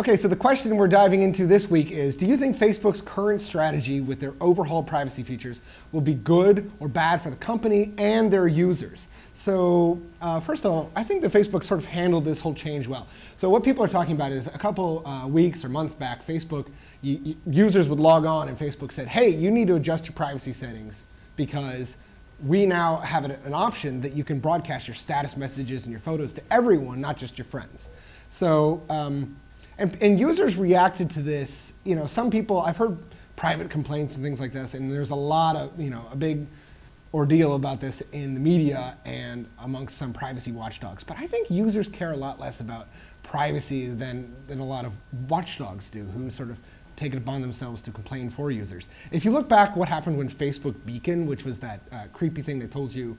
Okay, so the question we're diving into this week is, do you think Facebook's current strategy with their overhauled privacy features will be good or bad for the company and their users? So first of all, I think that Facebook sort of handled this whole change well. So what people are talking about is a couple weeks or months back, Facebook, users would log on and Facebook said, hey, you need to adjust your privacy settings because we now have an option that you can broadcast your status messages and your photos to everyone, not just your friends. So, and users reacted to this. You know, some people, I've heard private complaints and things like this, and there's a lot of, a big ordeal about this in the media and amongst some privacy watchdogs. But I think users care a lot less about privacy than a lot of watchdogs do, who sort of take it upon themselves to complain for users. If you look back what happened when Facebook Beacon, which was that creepy thing that told you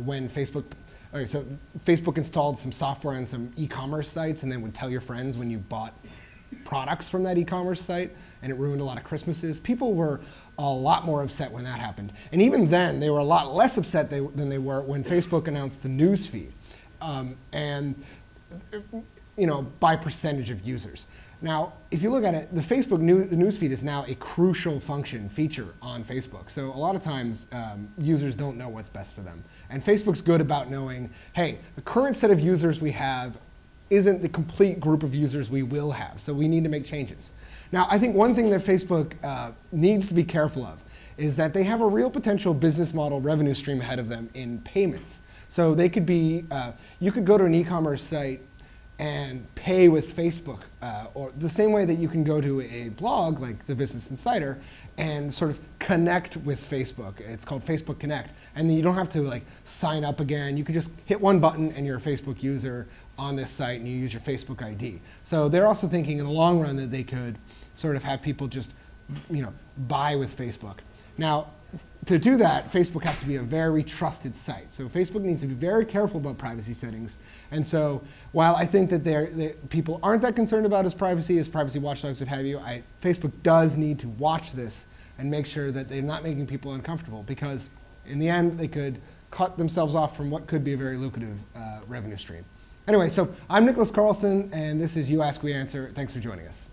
when Facebook, okay, so Facebook installed some software on some e-commerce sites and then would tell your friends when you bought products from that e-commerce site, and it ruined a lot of Christmases. People were a lot more upset when that happened. And even then, they were a lot less upset than they were when Facebook announced the news feed, and by percentage of users. Now, if you look at it, the Facebook newsfeed is now a crucial feature on Facebook. So a lot of times, users don't know what's best for them. And Facebook's good about knowing, hey, the current set of users we have isn't the complete group of users we will have. So we need to make changes. Now, I think one thing that Facebook needs to be careful of is that they have a real potential business model revenue stream ahead of them in payments. So they could be, you could go to an e-commerce site and pay with Facebook, or the same way that you can go to a blog like the Business Insider and sort of connect with Facebook. It's called Facebook Connect. And then you don't have to sign up again. You can just hit one button and you're a Facebook user on this site and you use your Facebook ID. So they're also thinking in the long run that they could sort of have people just buy with Facebook. Now, to do that, Facebook has to be a very trusted site. So Facebook needs to be very careful about privacy settings. And so while I think that people aren't that concerned about his privacy as privacy watchdogs would have you, Facebook does need to watch this and make sure that they're not making people uncomfortable, because in the end, they could cut themselves off from what could be a very lucrative revenue stream. Anyway, so I'm Nicholas Carlson, and this is You Ask, We Answer. Thanks for joining us.